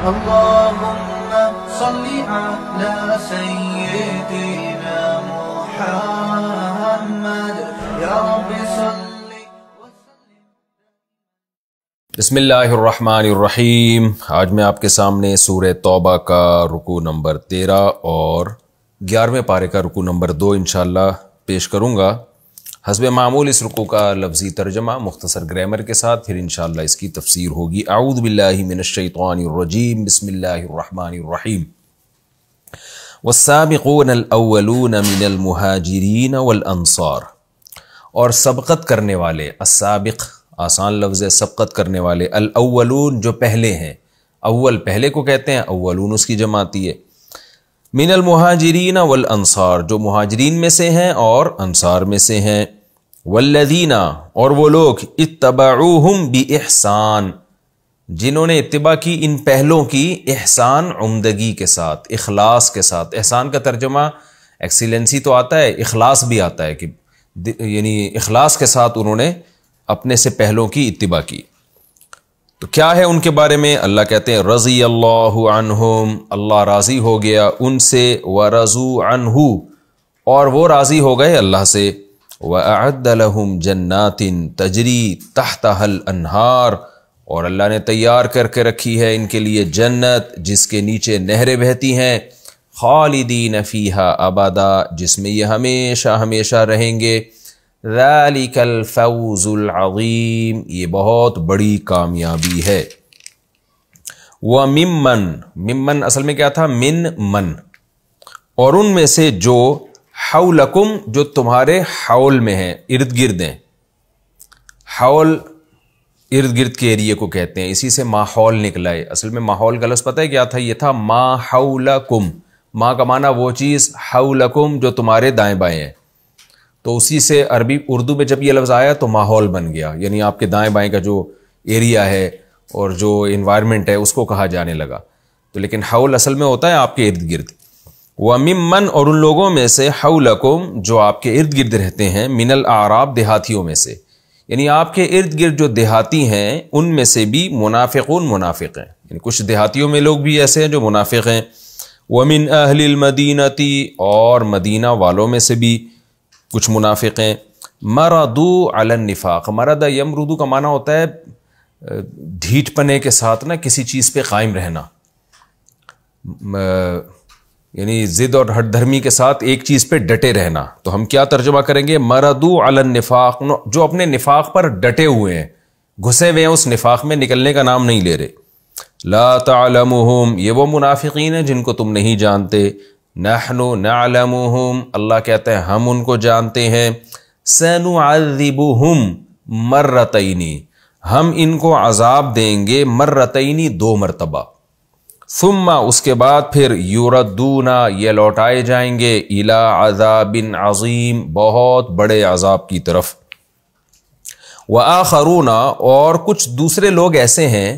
اللهم صل على سيدنا محمد یا رب صل وسلم. بسم اللہ الرحمن الرحیم. آج میں آپ کے سامنے سورہ توبہ کا رکوع نمبر 13 اور 11ویں پارے کا رکوع نمبر 2 انشاءاللہ پیش کروں گا. حسب معمول اس رکوع کا لفظی ترجمہ مختصر گرامر کے ساتھ، پھر انشاءاللہ اس کی تفسیر ہوگی. اعوذ باللہ من الشیطان الرجیم، بسم اللہ الرحمن الرحیم. والسابقون الاولون من المہاجرین والانصار، اور سبقت کرنے والے، السابق آسان لفظ ہے، سبقت کرنے والے، الاولون جو پہلے ہیں، اول پہلے کو کہتے ہیں، اولون اس کی جمع آتی ہے. من المہاجرین والانصار جو مہاجرین میں سے ہیں اور انصار میں سے ہیں. والذین اور وہ لوگ اتبعوہم باحسان جنہوں نے اتباع کی ان پہلوں کی، احسان عمدگی کے ساتھ، اخلاص کے ساتھ. احسان کا ترجمہ ایکسیلنسی تو آتا ہے، اخلاص بھی آتا ہے کہ یعنی اخلاص کے ساتھ انہوں نے اپنے سے پہلوں کی اتباع کی. تو کیا ہے ان کے بارے میں؟ اللہ کہتے ہیں رضی اللہ عنہم، اللہ راضی ہو گیا ان سے، ورضوا عنہ اور وہ راضی ہو گئے اللہ سے. وَأَعَدَّ لَهُمْ جَنَّاتٍ تَجْرِي تَحْتَهَا الْأَنْهَارُ اور اللہ نے تیار کر کے رکھی ہے ان کے لیے جنت جس کے نیچے نہریں بہتی ہیں. خالدین فیہا ابدا جس میں یہ ہمیشہ ہمیشہ رہیں گے. ذَلِكَ الْفَوْزُ الْعَظِيمُ یہ بہت بڑی کامیابی ہے. وَمِمَّن اصل میں کیا تھا؟ من اور ان میں سے جو حولکم جو تمہارے حول میں ہیں، ارد گرد ہیں. حول ارد گرد کے ایریے کو کہتے ہیں، اسی سے ماحول نکلا ہے. اصل میں ماحول کا لفظ پتہ ہے کیا تھا؟ یہ تھا ما حولکم. ما کا معنی وہ چیز، حولکم جو تمہارے دائیں بائیں ہیں. تو اسی سے عربی اردو میں جب یہ لفظ آیا تو ماحول بن گیا، یعنی آپ کے دائیں بائیں کا جو ایریا ہے اور جو انوائرمنٹ ہے اس کو کہا جانے لگا. تو لیکن حول اصل میں ہوتا ہے آپ کے ارد گرد. وَمِمَّن اور ان لوگوں میں سے حولکم جو آپ کے ارد گرد رہتے ہیں، من الاعراب دیہاتیوں میں سے، یعنی آپ کے ارد گرد جو دیہاتی ہیں ان میں سے بھی منافقون منافق ہیں، یعنی کچھ دیہاتیوں میں لوگ بھی ایسے ہیں جو منافق ہیں. وَمِنْ أَهْلِ الْمَدِينَةِ اور مدینہ والوں میں سے بھی کچھ منافق ہیں. مردو علی النفاق، مرد یمردو کا معنی ہوتا ہے ڈھیٹ پنے کے ساتھ نا کسی چیز پہ قائم رہنا، یعنی ضد اور ہٹ دھرمی کے ساتھ ایک چیز پہ ڈٹے رہنا. تو ہم کیا ترجمہ کریں گے؟ مردو علی النفاق جو اپنے نفاق پر ڈٹے ہوئے ہیں، گھسے ہوئے ہیں اس نفاق میں، نکلنے کا نام نہیں لے رہے. لا تعلمهم یہ وہ منافقین ہیں جن کو تم نہیں جانتے. نحن نعلمهم اللہ کہتے ہیں ہم ان کو جانتے ہیں. سنعذبهم مرتين ہم ان کو عذاب دیں گے، مرتين 2 مرتبہ. ثم اس کے بعد پھر یردون یہ لوٹائے جائیں گے، الی عذاب عظیم بہت بڑے عذاب کی طرف. وآخرون اور کچھ دوسرے لوگ ایسے ہیں،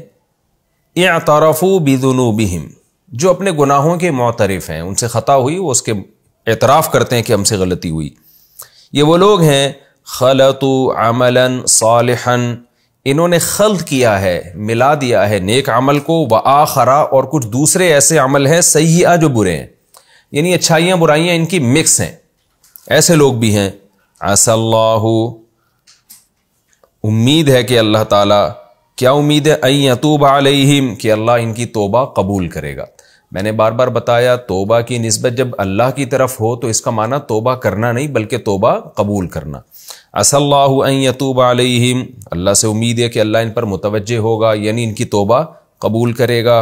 اعترفوا بذنوبہم جو اپنے گناہوں کے معترف ہیں، ان سے خطا ہوئی وہ اس کے اعتراف کرتے ہیں کہ ہم سے غلطی ہوئی. یہ وہ لوگ ہیں خلطوا عملا صالحا انہوں نے خلط کیا ہے، ملا دیا ہے نیک عمل کو، وآخرا اور کچھ دوسرے ایسے عمل ہیں سیئہ جو برے ہیں، یعنی اچھائیاں برائیاں ان کی مکس ہیں. ایسے لوگ بھی ہیں. عسى اللہ امید ہے کہ اللہ تعالیٰ، کیا امید ہے؟ ان یتوب علیہم کہ اللہ ان کی توبہ قبول کرے گا. میں نے بار بار بتایا توبہ کی نسبت جب اللہ کی طرف ہو تو اس کا معنی توبہ کرنا نہیں بلکہ توبہ قبول کرنا. عسى اللہ ان یتوب علیہم اللہ سے امید ہے کہ اللہ ان پر متوجہ ہوگا، یعنی ان کی توبہ قبول کرے گا.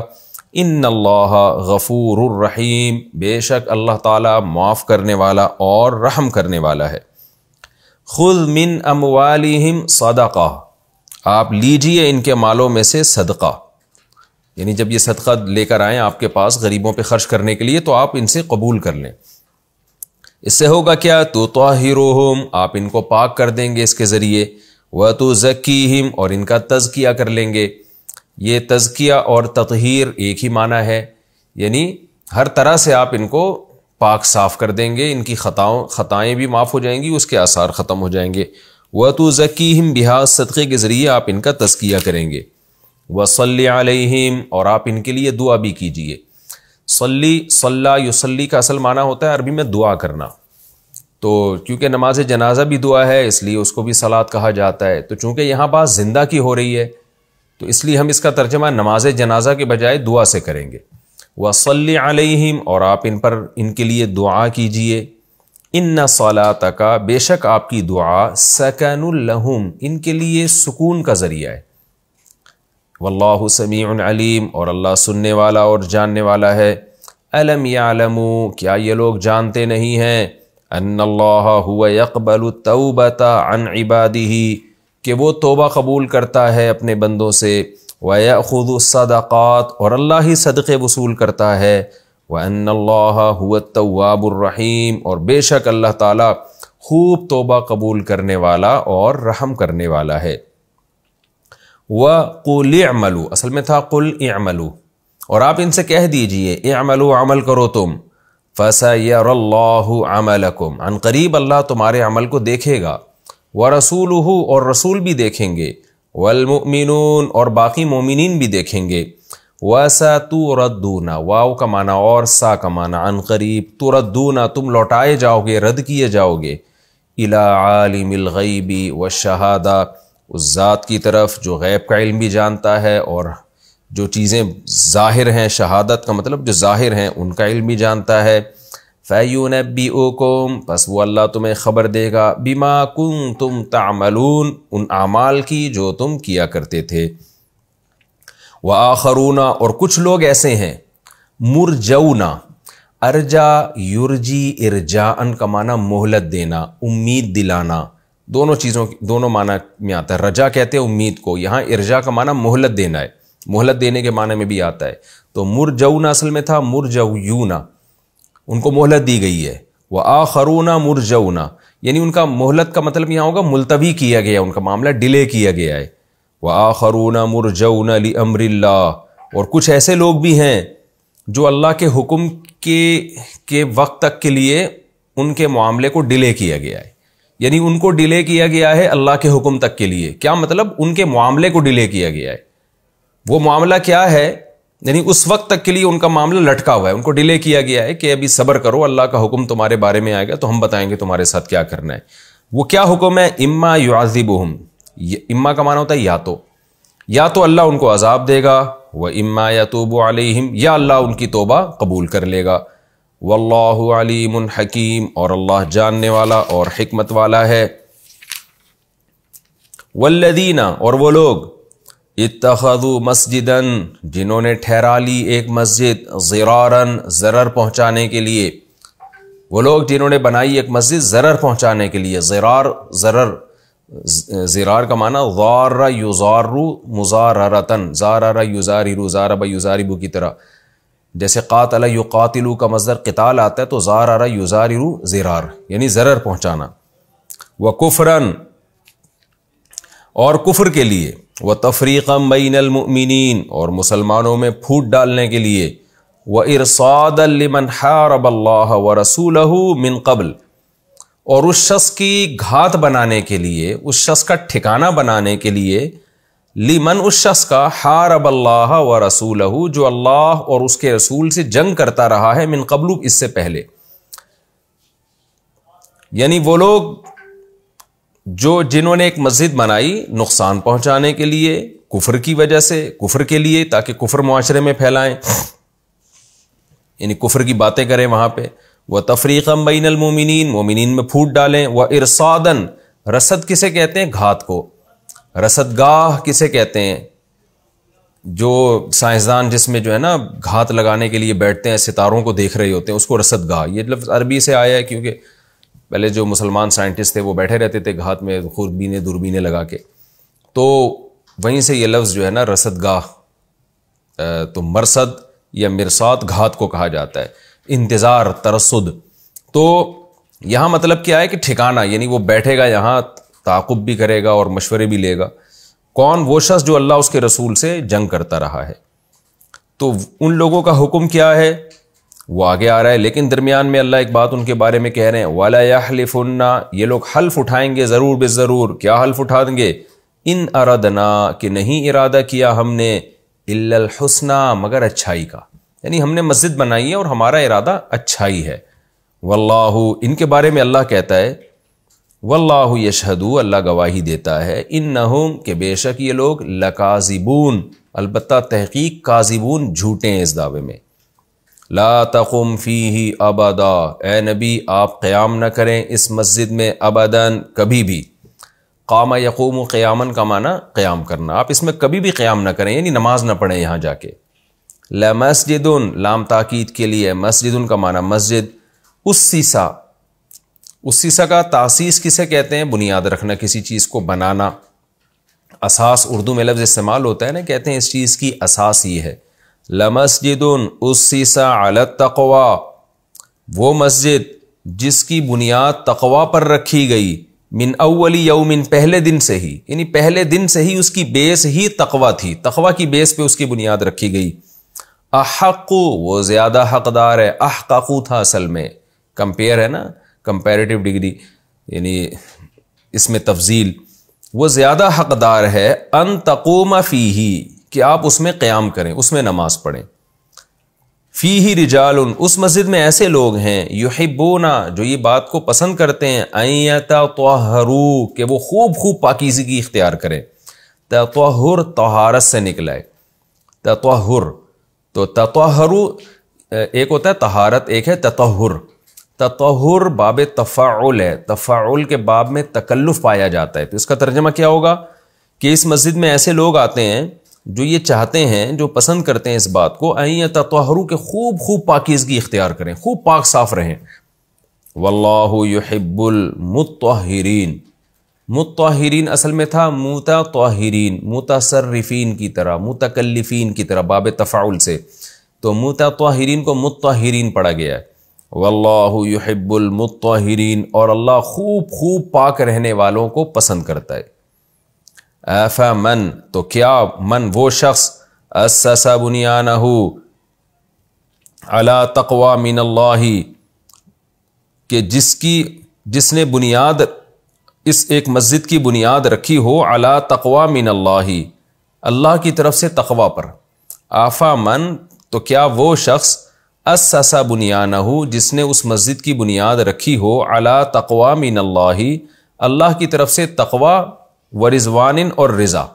ان اللہ غفور الرحیم بے شک اللہ تعالیٰ معاف کرنے والا اور رحم کرنے والا ہے. خذ من اموالہم صدقہ آپ لیجئے ان کے مالوں میں سے صدقہ، یعنی جب یہ صدقہ لے کر آئیں آپ کے پاس غریبوں پہ خرچ کرنے کے لیے تو آپ ان سے قبول کر لیں. اس سے ہوگا کیا؟ تطہرہم آپ ان کو پاک کر دیں گے اس کے ذریعے. وتزکیہم اور ان کا تزکیہ کر لیں گے. یہ تزکیہ اور تطہیر ایک ہی معنی ہے، یعنی ہر طرح سے آپ ان کو پاک صاف کر دیں گے، ان کی خطائیں بھی معاف ہو جائیں گی، اس کے آثار ختم ہو جائیں گے. وَتُزَكِّيهِمْ بِهَا صدقے کے ذریعے آپ ان کا تزکیہ کریں گے. وصلی علیہم، اور آپ ان کے لیے دعا بھی کیجئے۔ صلی، صلی یصلی کا اصل معنی ہوتا ہے عربی میں دعا کرنا، تو کیونکہ نماز جنازہ بھی دعا ہے اس لیے اس کو بھی صلاۃ کہا جاتا ہے، تو چونکہ یہاں بات زندہ کی ہو رہی ہے تو اس لیے ہم اس کا ترجمہ نماز جنازہ کے بجائے دعا سے کریں گے۔ وصلی علیہم، اور آپ ان کے لیے دعا کیجئے۔ ان صلاتک، بے شک آپ کی دعا، سکن لہم، ان کے لیے سکون کا ذریعہ ہے۔ واللہ سمیع علیم، اور اللہ سننے والا اور جاننے والا ہے۔ الم یعلموا، کیا یہ لوگ جانتے نہیں ہیں، ان اللہ هو یقبل التوبۃ عن عبادہ، کہ وہ توبہ قبول کرتا ہے اپنے بندوں سے، ویأخذ الصدقات، اور اللہ ہی صدقے وصول کرتا ہے، وان اللہ هو التواب الرحیم، اور بے شک اللہ تعالی خوب توبہ قبول کرنے والا اور رحم کرنے والا ہے۔ وَقُلِ اعْمَلُوا، اصل میں تھا قُلْ اعْمَلُوا، اور آپ ان سے کہہ دیجئے اعْمَلُوا، عمل کرو تم، فَسَيَرَى اللَّهُ عَمَلَكُمْ، عن قریب اللہ تمہارے عمل کو دیکھے گا، وَرَسُولُهُ، اور رسول بھی دیکھیں گے، وَالْمُؤْمِنُونَ، اور باقی مومنین بھی دیکھیں گے، وَسَتُرَدُّونَ، واو کا معنی اور سا کا معنی عن قریب، تُرَدُّونَ، تم لوٹائے جاؤ گے، رد کیے جاؤ گے، إِلَى عَالِمِ الْغَيْبِ وَالشَّهَادَةِ، اس ذات کی طرف جو غیب کا علم بھی جانتا ہے اور جو چیزیں ظاہر ہیں، شہادت کا مطلب جو ظاہر ہیں ان کا علم بھی جانتا ہے۔ فَيُنَبِّئُكُم، پس وہ اللہ تمہیں خبر دے گا، بِمَا كُنتُمْ تَعْمَلُونَ، ان اعمال کی جو تم کیا کرتے تھے۔ وَآخَرُونَ، اور کچھ لوگ ایسے ہیں، مُرْجَوْنَ، ارجا یرجی ارجاءً کا معنی مہلت دینا، امید دلانا، دونوں معنی میں آتا ہے۔ رجا کہتے ہیں امید کو، یہاں ارجا کا معنی مہلت دینا ہے، مہلت دینے کے معنی میں بھی آتا ہے۔ تو مرجون اصل میں تھا مرجویون، ان کو مہلت دی گئی ہے۔ وآخرون مرجون، یعنی ان کا مہلت کا مطلب یہاں ہوگا ملتوی کیا گیا، ان کا معاملہ ڈیلے کیا گیا ہے۔ وآخرون مرجون لأمر اللہ، اور کچھ ایسے لوگ بھی ہیں جو اللہ کے حکم کے وقت تک کے لیے ان کے معاملے کو ڈیلے کیا گیا ہے، یعنی ان کو ڈیلے کیا گیا ہے اللہ کے حکم تک کے لیے۔ کیا مطلب؟ ان کے معاملے کو ڈیلے کیا گیا ہے۔ وہ معاملہ کیا ہے؟ یعنی اس وقت تک کے لیے ان کا معاملہ لٹکا ہوا ہے، ان کو ڈیلے کیا گیا ہے کہ ابھی صبر کرو، اللہ کا حکم تمہارے بارے میں آئے گا تو ہم بتائیں گے تمہارے ساتھ کیا کرنا ہے۔ وہ کیا حکم ہے؟ اما یعذبہم، اما کا معنی ہوتا ہے یا تو اللہ ان کو عذاب دے گا، و اما یتوب علیہم، یا اللہ ان کی توبہ قبول کر لے گا۔ واللہ علیم حکیم، اور اللہ جاننے والا اور حکمت والا ہے۔ والذین، اور وہ لوگ، اتخذوا مسجدا، جنہوں نے ٹھہرا لی ایک مسجد، ضرارا، ضرر پہنچانے کے لیے، وہ لوگ جنہوں نے بنائی ایک مسجد ضرر پہنچانے کے لیے۔ ضرار کا معنی ضار یضار مضاررتن، زارر یزارر، ضارب یضارب کی طرح، جیسے قاتل یقاتلو کا مصدر قتال آتا ہے تو زارر یزارر ضرار، یعنی ضرر پہنچانا۔ وکفرن، اور کفر کے لیے، وتفریقا بین المؤمنین، اور مسلمانوں میں پھوٹ ڈالنے کے لیے، وارصادا لمن حارب اللہ ورسولہ من قبل، اور اس شخص کی گھات بنانے کے لیے، اس شخص کا ٹھکانہ بنانے کے لیے، لمن، اس شخص کا، حارب اللہ ورسولہ، جو اللہ اور اس کے رسول سے جنگ کرتا رہا ہے، من قبل، اس سے پہلے، یعنی وہ لوگ جنہوں نے ایک مسجد بنائی نقصان پہنچانے کے لیے، کفر کی وجہ سے، کفر کے لیے تاکہ کفر معاشرے میں پھیلائیں، یعنی کفر کی باتیں کریں وہاں پہ۔ وَتَفْرِيقًا بَيْنَ الْمُؤْمِنِينَ، مومنین میں پھوٹ ڈالیں۔ وَإِرْصَادًا، رصد کسے کہتے ہیں؟ گھات کو۔ رصد گاہ کسے کہتے ہیں؟ جو سائنسدان جس میں جو ہے نا گھات لگانے کے لیے بیٹھتے ہیں، ستاروں کو دیکھ رہے ہوتے ہیں، اس کو رصد گاہ، یہ لفظ عربی سے آیا ہے کیونکہ پہلے جو مسلمان سائنٹسٹ تھے وہ بیٹھے رہتے تھے گھات میں خوربینیں دوربینیں لگا کے، تو وہیں سے یہ لفظ جو ہے نا رصد گاہ، تو مرصد یا مرصاد گھات کو کہا جاتا ہے، انتظار، ترصد۔ تو یہاں مطلب کیا ہے کہ ٹھکانہ، یعنی وہ بیٹھے گا یہاں، تعاقب بھی کرے گا اور مشورے بھی لے گا۔ کون؟ وہ شخص جو اللہ اس کے رسول سے جنگ کرتا رہا ہے۔ تو ان لوگوں کا حکم کیا ہے وہ آگے آ رہا ہے، لیکن درمیان میں اللہ ایک بات ان کے بارے میں کہہ رہے ہیں، وَلَا يَحْلِفُنَّ، یہ لوگ حلف اٹھائیں گے ضرور بالضرور۔ کیا حلف اٹھائیں گے؟ ان اردنا کہ نہیں ارادہ کیا ہم نے الا الحسنى مگر اچھائی کا، یعنی ہم نے مسجد بنائی ہے اور ہمارا ارادہ اچھائی ہے۔ واللہ ان کے بارے میں اللہ کہتا ہے واللہ یشہد، اللہ گواہی دیتا ہے، انہم کہ بے شک یہ لوگ لکاذبون، البتہ تحقیق کاذبون جھوٹے ہیں اس دعوے میں۔ لا تقم فیہ ابدا، اے نبی آپ قیام نہ کریں اس مسجد میں ابداً کبھی بھی۔ قام یقوم قیامن کا معنی قیام کرنا، آپ اس میں کبھی بھی قیام نہ کریں، یعنی نماز نہ پڑھیں یہاں جا کے۔ لمسجد، لام تاکید کے لیے، مسجد کا معنی مسجد، اسسا، اسسا کا تاسیس کسے کہتے ہیں؟ بنیاد رکھنا، کسی چیز کو بنانا۔ اساس اردو میں لفظ استعمال ہوتا ہے نا، کہتے ہیں اس چیز کی اساس یہ ہے۔ لمسجد اسسا علی التقوی، وہ مسجد جس کی بنیاد تقوی پر رکھی گئی، من اول یوم، پہلے دن سے ہی، یعنی پہلے دن سے ہی اس کی بیس ہی تقوی تھی، تقوی کی بیس پہ اس کی بنیاد رکھی گئی۔ احق، وہ زیادہ حقدار ہے، احققو تھا اصل میں، کمپیئر ہے نا، کمپیریٹیو ڈگری، یعنی اس میں تفضیل، وہ زیادہ حقدار ہے ان تقوم فیہ، کہ آپ اس میں قیام کریں، اس میں نماز پڑھیں۔ فیہ رجال، اس مسجد میں ایسے لوگ ہیں، یحبون، جو یہ بات کو پسند کرتے ہیں، ان یتطہروا، کہ وہ خوب خوب پاکیزگی اختیار کریں۔ تطہر طہارت سے نکلا ہے، تطہر، تو تطہروا ایک ہوتا ہے طہارت، ایک ہے تطہر۔ تطہر باب تفاعل ہے، تفاعل کے باب میں تکلف پایا جاتا ہے، تو اس کا ترجمہ کیا ہوگا کہ اس مسجد میں ایسے لوگ آتے ہیں جو یہ چاہتے ہیں، جو پسند کرتے ہیں اس بات کو، ان یتطہروا، کہ خوب خوب پاکیزگی اختیار کریں، خوب پاک صاف رہیں۔ واللہ یحب المطہرین، مطہرین اصل میں تھا متطہرین، متصرفین کی طرح، متکلفین کی طرح، باب تفاعل سے، تو متطہرین کو مطہرین پڑھا گیا ہے۔ واللہ یحب المطہرین، اور اللہ خوب خوب پاک رہنے والوں کو پسند کرتا ہے۔ افمن، تو کیا، من وہ شخص، اسس بنیانہ علی تقوی من اللہ، کہ جس نے بنیاد، اس ایک مسجد کی بنیاد رکھی ہو علی تقوی من اللہ، اللہ کی طرف سے تقوی پر۔ افمن، تو کیا وہ شخص، اسس بنیانہ، جس نے اس مسجد کی بنیاد رکھی ہو علی تقوی من اللہ، اللہ کی طرف سے تقوی، ورضوان، اور رضا،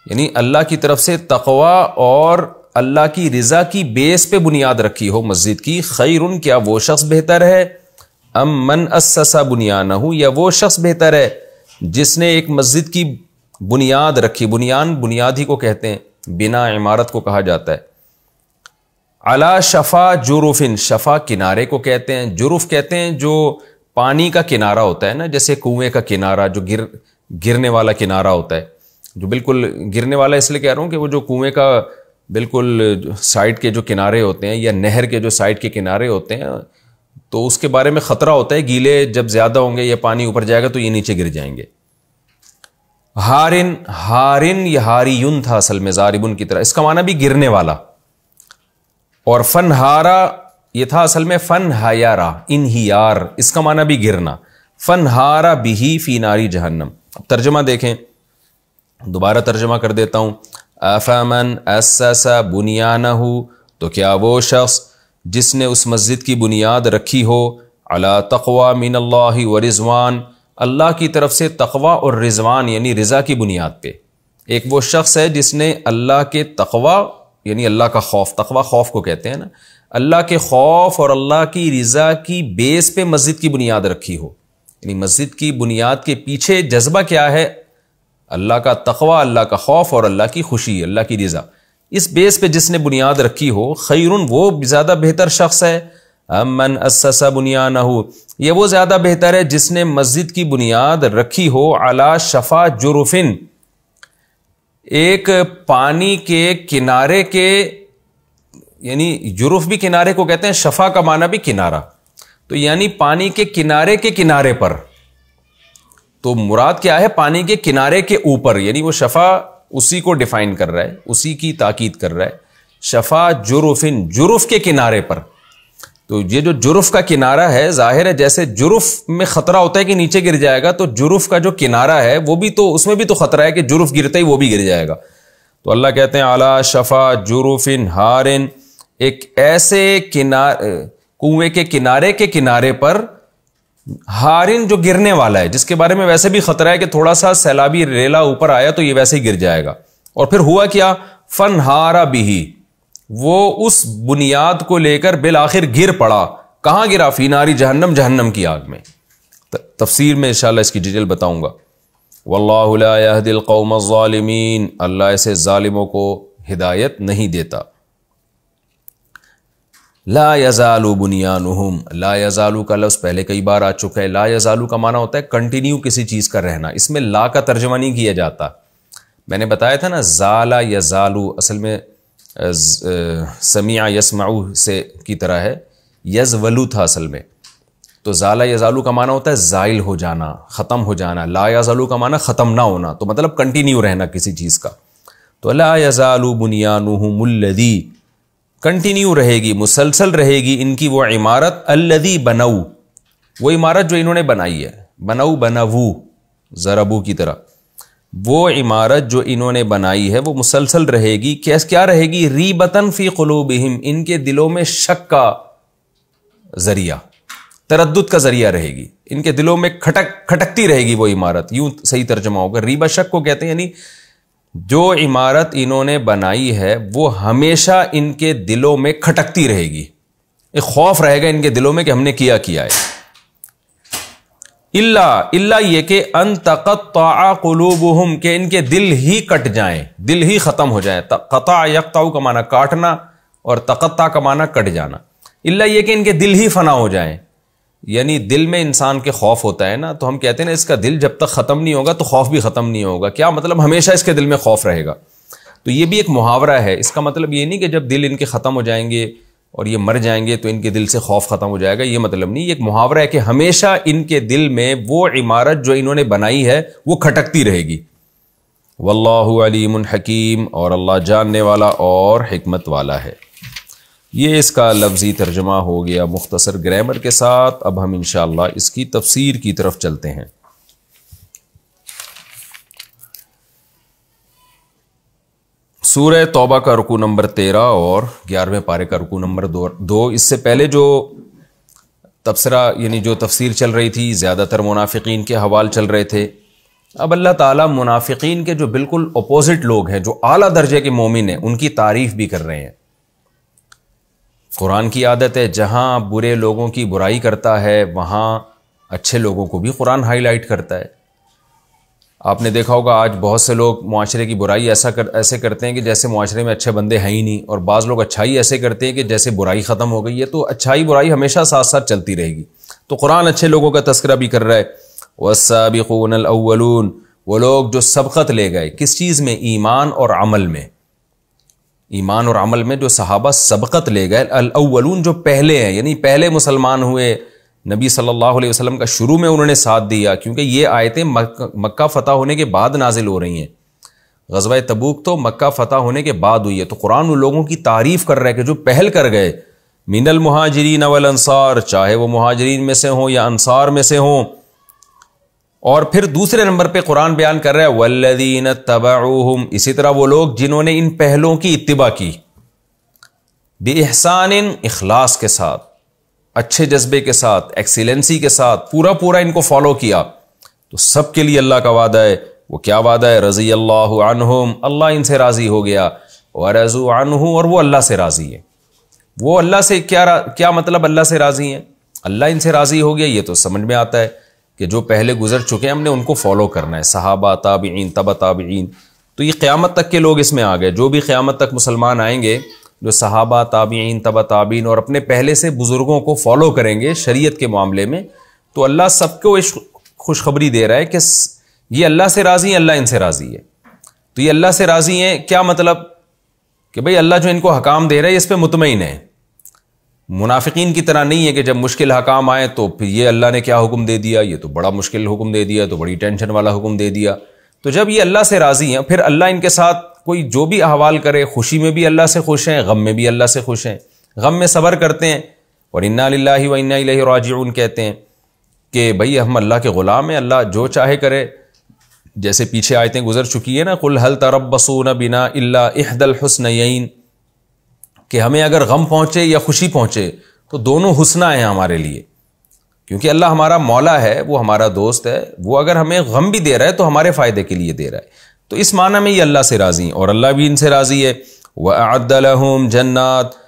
یعنی اللہ کی طرف سے تقوی اور اللہ کی رضا کی بیس پہ بنیاد رکھی ہو مسجد کی، خیر، کیا وہ شخص بہتر ہے، ام من اسس بنیانہ، یا وہ شخص بہتر ہے جس نے ایک مسجد کی بنیاد رکھی، بنیاد ہی کو کہتے ہیں، بنا عمارت کو کہا جاتا ہے۔ علی شفا جرف، شفا کنارے کو کہتے ہیں، جرف کہتے ہیں جو پانی کا کنارہ ہوتا ہے نا، جیسے کنویں کا کنارہ جو گرنے والا کنارہ ہوتا ہے، جو بالکل گرنے والا اس لیے کہہ رہا ہوں کہ وہ جو کنویں کا بالکل سائڈ کے جو کنارے ہوتے ہیں، یا نہر کے جو سائڈ کے کنارے ہوتے ہیں، تو اس کے بارے میں خطرہ ہوتا ہے، گیلے جب زیادہ ہوں گے یا پانی اوپر جائے گا تو یہ نیچے گر جائیں گے۔ ہارن یہ ہاریون تھا اصل میں، زاربن کی طرح، اس کا معنی بھی گرنے والا۔ اور فنہارا یہ تھا اصل میں فنہیارا، انہیار، اس کا معنی بھی گرنا۔ فنہارا بہی فی ناری جہنم۔ اب ترجمہ دیکھیں، دوبارہ ترجمہ کر دیتا ہوں۔ افمن اسس بنیانہ، تو کیا وہ شخص جس نے اس مسجد کی بنیاد رکھی ہو علی تقوی من اللہ ورضوان، اللہ کی طرف سے تقوی اور رضوان یعنی رضا کی بنیاد پہ۔ ایک وہ شخص ہے جس نے اللہ کے تقوی یعنی اللہ کا خوف، تقوی خوف کو کہتے ہیں نا، اللہ کے خوف اور اللہ کی رضا کی بیس پہ مسجد کی بنیاد رکھی ہو، یعنی مسجد کی بنیاد کے پیچھے جذبہ کیا ہے؟ اللہ کا تقوی، اللہ کا خوف اور اللہ کی خوشی، اللہ کی رضا۔ اس بیس پہ جس نے بنیاد رکھی ہو، خیرن وہ زیادہ بہتر شخص ہے، امن اسس بنیانہ یہ وہ زیادہ بہتر ہے جس نے مسجد کی بنیاد رکھی ہو علی شفا جرفن، ایک پانی کے کنارے کے، یعنی جرف بھی کنارے کو کہتے ہیں، شفا کا معنی بھی کنارہ، تو یعنی پانی کے کنارے پر، تو مراد کیا ہے؟ پانی کے کنارے کے اوپر، یعنی وہ شفا اسی کو ڈیفائن کر رہا ہے، اسی کی تاکید کر رہا ہے، شفا جرفن، جرف کے کنارے پر۔ تو یہ جو جرف کا کنارہ ہے، ظاہر ہے جیسے جرف میں خطرہ ہوتا ہے کہ نیچے گر جائے گا، تو جرف کا جو کنارہ ہے وہ بھی تو، اس میں بھی تو خطرہ ہے کہ جرف گرتے ہی وہ بھی گر جائے گا. تو اللہ کہتے ہیں علی شفا جرف ہار، ایک ایسے کنویں کے کنارے پر، ہارن جو گرنے والا ہے، جس کے بارے میں ویسے بھی خطرہ ہے کہ تھوڑا سا سیلابی ریلا اوپر آیا تو یہ ویسے ہی گر جائے گا. اور پھر ہوا کیا؟ فنہارا بہی، وہ اس بنیاد کو لے کر بالآخر گر پڑا. کہاں گرا؟ فی ناری جہنم، جہنم کی آگ میں. تفسیر میں انشاءاللہ اس کی ڈیٹیل بتاؤں گا. واللہ لا یہدی القوم الظالمین، اللہ ایسے ظالموں کو ہدایت نہیں دیتا. لا یزال بنیانہم، لا یزالو کا لفظ پہلے کئی بار آ چکا ہے. لا یزالو کا معنی ہوتا ہے کنٹینیو کسی چیز کا رہنا. اس میں لا کا ترجمہ نہیں کیا جاتا. میں نے بتایا تھا نا، زالا یزالو اصل میں سمیع یسمعو سے کی طرح ہے، یزولو تھا اصل میں. تو زالا یزالو کا معنی ہوتا ہے زائل ہو جانا، ختم ہو جانا. لا یزالو کا معنی ختم نہ ہونا، تو مطلب کنٹینیو رہنا کسی چیز کا. تو لا یزال بنیانہم الذی، کنٹینیو رہے گی، مسلسل رہے گی ان کی وہ عمارت، الذی بنو، وہ عمارت جو انہوں نے بنائی ہے. بنو بنوو، ضربو کی طرح. وہ عمارت جو انہوں نے بنائی ہے وہ مسلسل رہے گی. کیا رہے گی؟ ریبتن فی قلوبہم، ان کے دلوں میں شک کا ذریعہ، تردد کا ذریعہ رہے گی. ان کے دلوں میں کھٹکتی رہے گی وہ عمارت، یوں صحیح ترجمہ ہوگا. ریبہ شک کو کہتے ہیں، یعنی جو عمارت انہوں نے بنائی ہے وہ ہمیشہ ان کے دلوں میں کھٹکتی رہے گی. ایک خوف رہے گا ان کے دلوں میں کہ ہم نے کیا ہے. اللہ یہ کہ ان تقطع قلوبہم، کہ ان کے دل ہی کٹ جائیں، دل ہی ختم ہو جائیں. قطع یقطع کا معنی کاٹنا اور تقطع کا معنی کٹ جانا. اللہ یہ کہ ان کے دل ہی فنا ہو جائیں. یعنی دل میں انسان کے خوف ہوتا ہے نا، تو ہم کہتے ہیں نا اس کا دل جب تک ختم نہیں ہوگا تو خوف بھی ختم نہیں ہوگا. کیا مطلب؟ ہمیشہ اس کے دل میں خوف رہے گا. تو یہ بھی ایک محاورہ ہے. اس کا مطلب یہ نہیں کہ جب دل ان کے ختم ہو جائیں گے اور یہ مر جائیں گے تو ان کے دل سے خوف ختم ہو جائے گا، یہ مطلب نہیں. یہ ایک محاورہ ہے کہ ہمیشہ ان کے دل میں وہ عمارت جو انہوں نے بنائی ہے وہ کھٹکتی رہے گی. واللہ علیم حکیم، اور اللہ جاننے والا اور حکمت والا ہے. یہ اس کا لفظی ترجمہ ہو گیا مختصر گرامر کے ساتھ. اب ہم انشاءاللہ اس کی تفسیر کی طرف چلتے ہیں. سورہ توبہ کا رکوع نمبر 13 اور 11ویں پارے کا رکوع نمبر 2. اس سے پہلے جو تبصرہ یعنی جو تفسیر چل رہی تھی زیادہ تر منافقین کے حوال چل رہے تھے. اب اللہ تعالیٰ منافقین کے جو بالکل اپوزٹ لوگ ہیں، جو اعلیٰ درجے کے مومن ہیں، ان کی تعریف بھی کر رہے ہیں. قرآن کی عادت ہے جہاں برے لوگوں کی برائی کرتا ہے وہاں اچھے لوگوں کو بھی قرآن ہائی لائٹ کرتا ہے. آپ نے دیکھا ہوگا آج بہت سے لوگ معاشرے کی برائی ایسے کرتے ہیں کہ جیسے معاشرے میں اچھے بندے ہیں ہی نہیں، اور بعض لوگ اچھائی ایسے کرتے ہیں کہ جیسے برائی ختم ہو گئی ہے. تو اچھائی برائی ہمیشہ ساتھ ساتھ چلتی رہے گی. تو قرآن اچھے لوگوں کا تذکرہ بھی کر رہا ہے. والسابقون الاولون، وہ لوگ جو سبقت لے گئے کس چیز میں؟ ایمان اور عمل میں. ایمان اور عمل میں جو صحابہ سبقت لے گئے، الاولون جو پہلے ہیں، یعنی پہلے مسلمان ہوئے، نبی صلی اللہ علیہ وسلم کا شروع میں انہوں نے ساتھ دیا، کیونکہ یہ آیتیں مکہ فتح ہونے کے بعد نازل ہو رہی ہیں. غزوہ تبوک تو مکہ فتح ہونے کے بعد ہوئی ہے. تو قرآن ان لوگوں کی تعریف کر رہا ہے کہ جو پہل کر گئے، من المہاجرین والانصار، چاہے وہ مہاجرین میں سے ہوں یا انصار میں سے ہوں. اور پھر دوسرے نمبر پہ قرآن بیان کر رہا ہے والذین اتبعوہم، اسی طرح وہ لوگ جنہوں نے ان پہلوں کی اتباع کی، بِإِحْسَانٍ، اخلاص کے ساتھ، اچھے جذبے کے ساتھ، ایکسیلنسی کے ساتھ پورا ان کو فالو کیا. تو سب کے لیے اللہ کا وعدہ ہے. وہ کیا وعدہ ہے؟ رضی اللہ عنہم، اللہ ان سے راضی ہو گیا. وَرَضُوا عَنْهُ، اور وہ اللہ سے راضی ہے. وہ اللہ سے کیا مطلب اللہ سے راضی ہیں؟ اللہ ان سے راضی ہو گیا، یہ تو سمجھ میں آتا ہے کہ جو پہلے گزر چکے ہیں ہم نے ان کو فالو کرنا ہے، صحابہ، تابعین، تبع تابعین. تو یہ قیامت تک کے لوگ اس میں آ گئے. جو بھی قیامت تک مسلمان آئیں گے، جو صحابہ، تابعین، تبع تابعین اور اپنے پہلے سے بزرگوں کو فالو کریں گے شریعت کے معاملے میں، تو اللہ سب کو خوشخبری دے رہا ہے کہ یہ اللہ سے راضی ہیں، اللہ ان سے راضی ہے. تو یہ اللہ سے راضی ہیں کیا مطلب؟ کہ بھئی اللہ جو ان کو حکام دے رہا ہے اس پہ مطمئن ہے. منافقین کی طرح نہیں ہے کہ جب مشکل حکام آئے تو پھر یہ اللہ نے کیا حکم دے دیا، یہ تو بڑا مشکل حکم دے دیا، تو بڑی ٹینشن والا حکم دے دیا. تو جب یہ اللہ سے راضی ہیں، پھر اللہ ان کے ساتھ کوئی جو بھی احوال کرے، خوشی میں بھی اللہ سے خوش ہیں، غم میں بھی اللہ سے خوش ہیں. غم میں صبر کرتے ہیں اور انا للہ و انا الیہ راجعون کہتے ہیں کہ بھئی ہم اللہ کے غلام ہیں، اللہ جو چاہے کرے. جیسے پیچھے آیتیں گزر چکی ہیں نا، قل هل تربصون بنا الا احدى الحسنيين، کہ ہمیں اگر غم پہنچے یا خوشی پہنچے تو دونوں حسنہ ہیں ہمارے لیے، کیونکہ اللہ ہمارا مولا ہے، وہ ہمارا دوست ہے، وہ اگر ہمیں غم بھی دے رہا ہے تو ہمارے فائدے کے لیے دے رہا ہے. تو اس معنی میں یہ اللہ سے راضی ہیں اور اللہ بھی ان سے راضی ہے. وَأَعَدَّ لَهُمْ جَنَّاتٍ،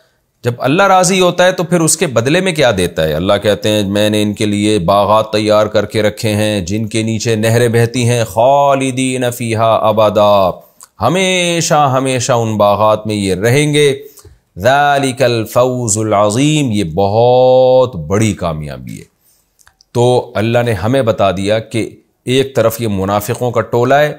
جب اللہ راضی ہوتا ہے تو پھر اس کے بدلے میں کیا دیتا ہے؟ اللہ کہتے ہیں میں نے ان کے لیے باغات تیار کر کے رکھے ہیں جن کے نیچے نہریں بہتی ہیں، خالدین فیہا ابدا، ہمیشہ ہمیشہ ان باغات میں یہ رہیں گے. ذالک الفوز العظیم، یہ بہت بڑی کامیابی ہے. تو اللہ نے ہمیں بتا دیا کہ ایک طرف یہ منافقوں کا ٹولہ ہے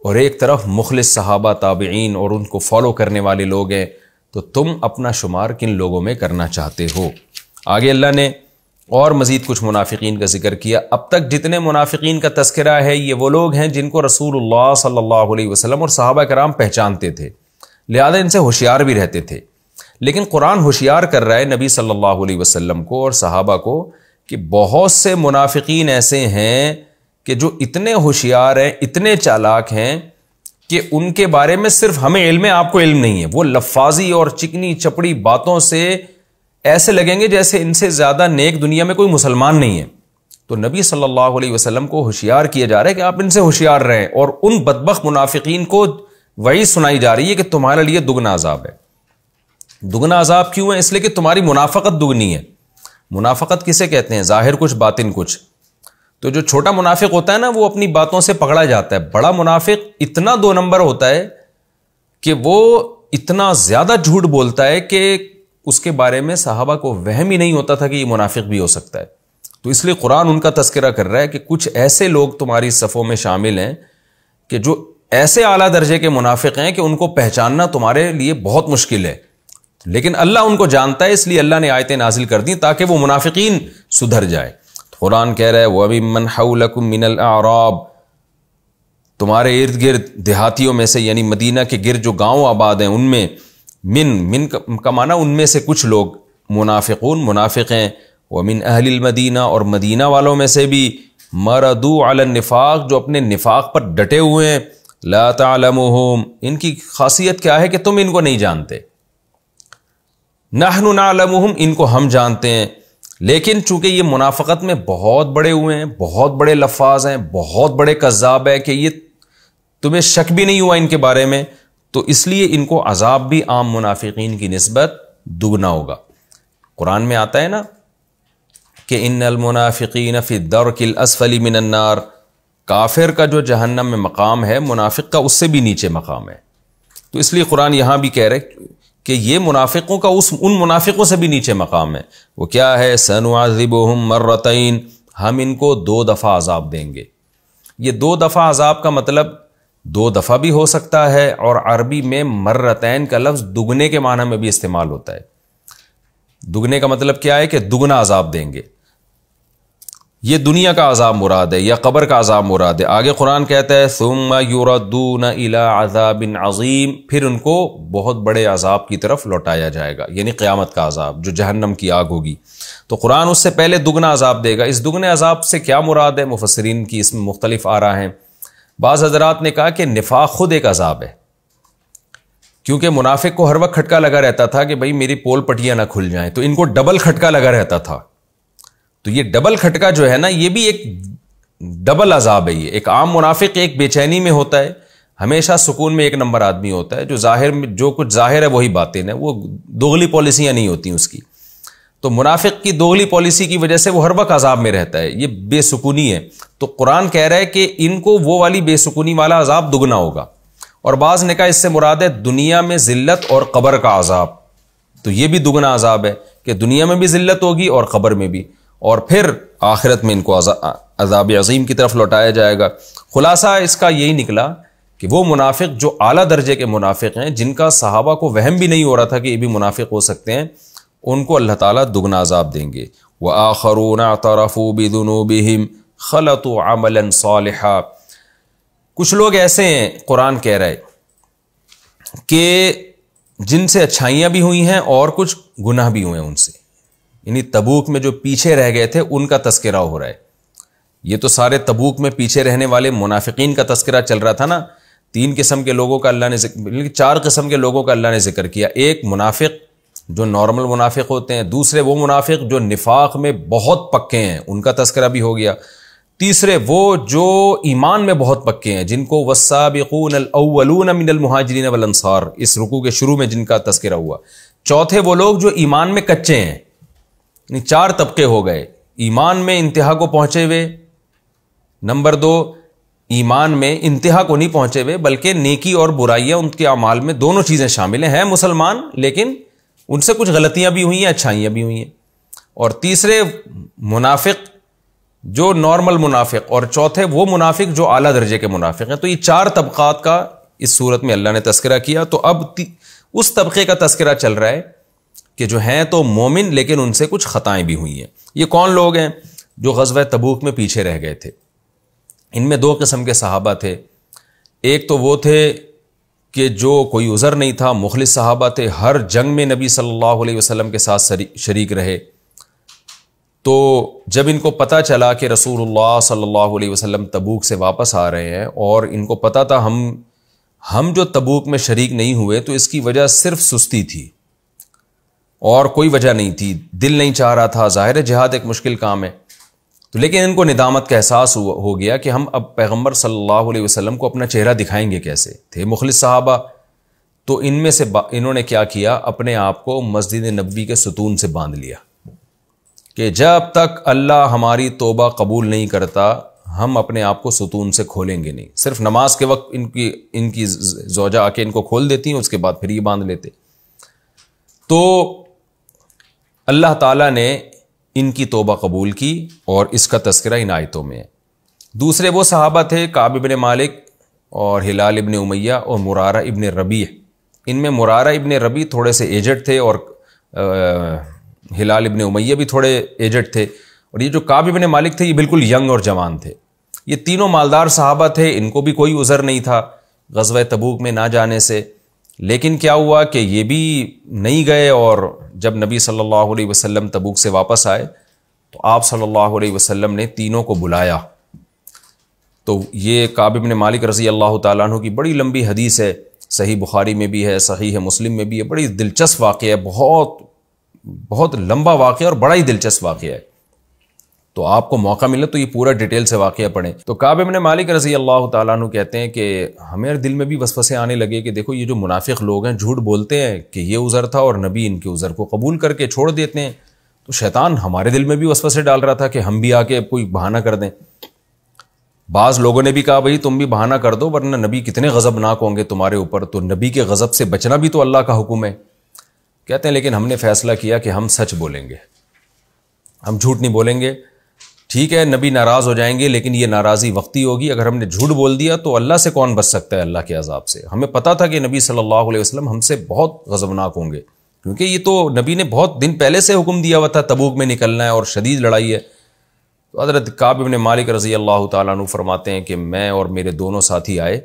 اور ایک طرف مخلص صحابہ تابعین اور ان کو فالو کرنے والے لوگ ہیں. تو تم اپنا شمار کن لوگوں میں کرنا چاہتے ہو؟ آگے اللہ نے اور مزید کچھ منافقین کا ذکر کیا. اب تک جتنے منافقین کا تذکرہ ہے یہ وہ لوگ ہیں جن کو رسول اللہ صلی اللہ علیہ وسلم اور صحابہ کرام پہچانتے تھے، لہذا ان سے ہوشیار بھی رہتے تھے. لیکن قرآن ہوشیار کر رہا ہے نبی صلی اللہ علیہ وسلم کو اور صحابہ کو کہ بہت سے منافقین ایسے ہیں کہ جو اتنے ہوشیار ہیں، اتنے چالاک ہیں کہ ان کے بارے میں صرف ہمیں علم ہے، آپ کو علم نہیں ہے. وہ لفاظی اور چکنی چپڑی باتوں سے ایسے لگیں گے جیسے ان سے زیادہ نیک دنیا میں کوئی مسلمان نہیں ہے. تو نبی صلی اللہ علیہ وسلم کو ہوشیار کیا جا رہا ہے کہ آپ ان سے ہوشیار رہیں، اور ان بدبخت منافقین کو وعید سنائی جا رہی ہے کہ تمہارے لیے دگنا عذاب ہے. دگنا عذاب کیوں ہے؟ اس لیے کہ تمہاری منافقت دگنی ہے. منافقت کسے کہتے ہیں؟ ظاہر کچھ باطن کچھ. تو جو چھوٹا منافق ہوتا ہے نا وہ اپنی باتوں سے پکڑا جاتا ہے. بڑا منافق اتنا 2 نمبر ہوتا ہے کہ وہ اتنا زیادہ جھوٹ بولتا ہے کہ اس کے بارے میں صحابہ کو وہم ہی نہیں ہوتا تھا کہ یہ منافق بھی ہو سکتا ہے. تو اس لیے قرآن ان کا تذکرہ کر رہا ہے کہ کچھ ایسے لوگ تمہاری صفوں میں شامل ہیں کہ جو ایسے اعلیٰ درجے کے منافق ہیں کہ ان کو پہچاننا تمہارے لیے بہت مشکل ہے. لیکن اللہ ان کو جانتا ہے، اس لیے اللہ نے آیتیں نازل کر دی تاکہ وہ منافقین سدھر جائے. قرآن کہہ رہا ہے وَمِمَّنْ حَوْلَكُمْ مِنَ الْأَعْرَابِ، تمہارے ارد گرد دیہاتیوں میں سے، یعنی مدینہ کے گرد جو گاؤں آباد ہیں ان میں، من کا معنی ان میں سے کچھ لوگ منافقون منافق ہیں. وَمِنْ أَهْلِ الْمَدِينَةِ، اور مدینہ والوں میں سے بھی، مَرَدُوا عَلَى النِّفَاقِ، جو اپنے نفاق پر ڈٹے ہوئے ہیں. لَا تَعْلَمُهُمْ، ان کی خاصیت کیا ہے کہ تم ان کو نہیں جانتے. نَحْنُ نَعْلَمُهُمْ، ان کو ہم جانتے ہیں. لیکن چونکہ یہ منافقت میں بہت بڑے ہوئے ہیں، بہت بڑے لفاظ ہیں، بہت بڑے کذاب ہیں کہ یہ تمہیں شک بھی نہیں ہوا ان کے بارے میں، تو اس لیے ان کو عذاب بھی عام منافقین کی نسبت دگنا ہوگا. قرآن میں آتا ہے نا کہ ان المنافقین فی الدرک الاسفل من النار، کافر کا جو جہنم میں مقام ہے منافق کا اس سے بھی نیچے مقام ہے. تو اس لیے قرآن یہاں بھی کہہ رہے کہ یہ منافقوں کا ان منافقوں سے بھی نیچے مقام ہے. وہ کیا ہے؟ سنعذبهم مرتين، ہم ان کو 2 دفعہ عذاب دیں گے. یہ 2 دفعہ عذاب کا مطلب 2 دفعہ بھی ہو سکتا ہے، اور عربی میں مرتين کا لفظ دگنے کے معنی میں بھی استعمال ہوتا ہے. دگنے کا مطلب کیا ہے کہ دگنا عذاب دیں گے. یہ دنیا کا عذاب مراد ہے یا قبر کا عذاب مراد ہے. آگے قرآن کہتا ہے ثم يردون الى عذاب عظیم، پھر ان کو بہت بڑے عذاب کی طرف لوٹایا جائے گا، یعنی قیامت کا عذاب جو جہنم کی آگ ہوگی. تو قرآن اس سے پہلے دگنا عذاب دے گا. اس دگنے عذاب سے کیا مراد ہے؟ مفسرین کی اس میں مختلف آراء ہیں. بعض حضرات نے کہا کہ نفاق خود ایک عذاب ہے، کیونکہ منافق کو ہر وقت کھٹکا لگا رہتا تھا کہ بھئی میری پول پٹیاں نہ کھل جائیں، تو ان کو ڈبل کھٹکا لگا رہتا تھا. تو یہ ڈبل کھٹکا جو ہے نا یہ بھی ایک ڈبل عذاب ہے. یہ ایک عام منافق ایک بے چینی میں ہوتا ہے، ہمیشہ سکون میں 1 نمبر آدمی ہوتا ہے، جو ظاہر میں جو کچھ ظاہر ہے وہی باطن ہے، وہ دوغلی پالیسیاں نہیں ہوتی اس کی. تو منافق کی دوغلی پالیسی کی وجہ سے وہ ہر وقت عذاب میں رہتا ہے، یہ بے سکونی ہے. تو قرآن کہہ رہا ہے کہ ان کو وہ والی بے سکونی والا عذاب دگنا ہوگا. اور بعض نے کہا اس سے مراد ہے دنیا میں ذلت اور قبر کا عذاب، تو یہ بھی دگنا عذاب ہے کہ دنیا میں بھی ذلت ہوگی اور قبر میں بھی، اور پھر آخرت میں ان کو عذاب عظیم کی طرف لوٹایا جائے گا. خلاصہ اس کا یہی نکلا کہ وہ منافق جو اعلیٰ درجے کے منافق ہیں، جن کا صحابہ کو وہم بھی نہیں ہو رہا تھا کہ یہ بھی منافق ہو سکتے ہیں، ان کو اللہ تعالیٰ دگنا عذاب دیں گے. وَآخَرُونَ اعْتَرَفُوا بِذُنُوبِهِمْ خَلَطُوا عَمَلًا صَالِحًا، کچھ لوگ ایسے ہیں قرآن کہہ رہا ہے کہ جن سے اچھائیاں بھی ہوئی ہیں اور کچھ گناہ بھی ہوئے ہیں ان سے. یعنی تبوک میں جو پیچھے رہ گئے تھے ان کا تذکرہ ہو رہا ہے. یہ تو سارے تبوک میں پیچھے رہنے والے منافقین کا تذکرہ چل رہا تھا نا. 3 قسم کے لوگوں کا اللہ نے 4 قسم کے لوگوں کا اللہ نے ذکر کیا. ایک منافق جو نارمل منافق ہوتے ہیں, دوسرے وہ منافق جو نفاق میں بہت پکے ہیں ان کا تذکرہ بھی ہو گیا, تیسرے وہ جو ایمان میں بہت پکے ہیں جن کو والسابقون الاولون من المہاجرین والانصار اس رکوع کے شروع میں جن کا تذکرہ ہوا. چوتھے وہ لوگ جو ایمان میں کچے ہیں, یعنی 4 طبقے ہو گئے. ایمان میں انتہا کو پہنچے ہوئے, نمبر 2 ایمان میں انتہا کو نہیں پہنچے ہوئے بلکہ نیکی اور برائیاں ان کے اعمال میں دونوں چیزیں شامل ہیں مسلمان لیکن ان سے کچھ غلطیاں بھی ہوئی ہیں, اچھائیاں بھی ہوئی ہیں. اور تیسرے منافق جو نارمل منافق, اور چوتھے وہ منافق جو اعلیٰ درجے کے منافق ہیں. تو یہ 4 طبقات کا اس صورت میں اللہ نے تذکرہ کیا. تو اب اس طبقے کا تذکرہ چل رہا ہے کہ جو ہیں تو مومن لیکن ان سے کچھ خطائیں بھی ہوئی ہیں. یہ کون لوگ ہیں؟ جو غزوہ تبوک میں پیچھے رہ گئے تھے. ان میں 2 قسم کے صحابہ تھے. ایک تو وہ تھے کہ جو کوئی عذر نہیں تھا, مخلص صحابہ تھے, ہر جنگ میں نبی صلی اللہ علیہ وسلم کے ساتھ شریک رہے. تو جب ان کو پتہ چلا کہ رسول اللہ صلی اللہ علیہ وسلم تبوک سے واپس آ رہے ہیں اور ان کو پتہ تھا ہم جو تبوک میں شریک نہیں ہوئے تو اس کی وجہ صرف سستی تھی اور کوئی وجہ نہیں تھی, دل نہیں چاہ رہا تھا. ظاہر ہے جہاد ایک مشکل کام ہے, تو لیکن ان کو ندامت کا احساس ہو گیا کہ ہم اب پیغمبر صلی اللہ علیہ وسلم کو اپنا چہرہ دکھائیں گے کیسے. تھے مخلص صحابہ, تو ان میں سے انہوں نے کیا کیا, اپنے آپ کو مسجد نبوی کے ستون سے باندھ لیا کہ جب تک اللہ ہماری توبہ قبول نہیں کرتا ہم اپنے آپ کو ستون سے کھولیں گے نہیں. صرف نماز کے وقت ان کی زوجہ آ کے ان کو کھول دیتی ہیں, اس کے بعد پھر یہ باندھ لیتے. تو اللہ تعالیٰ نے ان کی توبہ قبول کی اور اس کا تذکرہ ان آیتوں میں ہے. دوسرے وہ صحابہ تھے کعب ابن مالک اور ہلال ابن امیہ اور مرارہ ابن ربیع. ان میں مرارہ ابن ربیع تھوڑے سے ایجڈ تھے اور ہلال ابن امیہ بھی تھوڑے ایجڈ تھے, اور یہ جو کعب ابن مالک تھے یہ بالکل ینگ اور جوان تھے. یہ تینوں مالدار صحابہ تھے, ان کو بھی کوئی عذر نہیں تھا غزوہ تبوک میں نہ جانے سے. لیکن کیا ہوا کہ یہ بھی نہیں گئے, اور جب نبی صلی اللہ علیہ وسلم تبوک سے واپس آئے تو آپ صلی اللہ علیہ وسلم نے تینوں کو بلایا. تو یہ کعب ابن مالک رضی اللہ تعالیٰ عنہ کی بڑی لمبی حدیث ہے, صحیح بخاری میں بھی ہے, صحیح مسلم میں بھی ہے. بڑی دلچسپ واقعہ ہے, بہت لمبا واقعہ اور بڑا ہی دلچسپ واقعہ ہے. تو آپ کو موقع ملے تو یہ پورا ڈیٹیل سے واقعہ پڑھیں. تو کعب ابن مالک رضی اللہ تعالیٰ عنہ کہتے ہیں کہ ہمارے دل میں بھی وسوسے آنے لگے کہ دیکھو یہ جو منافق لوگ ہیں جھوٹ بولتے ہیں کہ یہ عذر تھا اور نبی ان کے عذر کو قبول کر کے چھوڑ دیتے ہیں. تو شیطان ہمارے دل میں بھی وسوسے ڈال رہا تھا کہ ہم بھی آ کے کوئی بہانہ کر دیں. بعض لوگوں نے بھی کہا بھائی تم بھی بہانہ کر دو ورنہ نبی کتنے غضبناک ہوں گے تمہارے اوپر, تو نبی کے غضب سے بچنا بھی تو اللہ کا حکم ہے. کہتے ہیں لیکن ہم نے فیصلہ کیا کہ ہم سچ بولیں گے, ہم جھوٹ نہیں بولیں گے. ٹھیک ہے نبی ناراض ہو جائیں گے لیکن یہ ناراضی وقتی ہوگی. اگر ہم نے جھوٹ بول دیا تو اللہ سے کون بچ سکتا ہے اللہ کے عذاب سے. ہمیں پتہ تھا کہ نبی صلی اللہ علیہ وسلم ہم سے بہت غضبناک ہوں گے, کیونکہ یہ تو نبی نے بہت دن پہلے سے حکم دیا ہوا تھا تبوک میں نکلنا ہے اور شدید لڑائی ہے. تو حضرت کعب ابن مالک رضی اللہ تعالیٰ عنہ فرماتے ہیں کہ میں اور میرے دونوں ساتھی آئے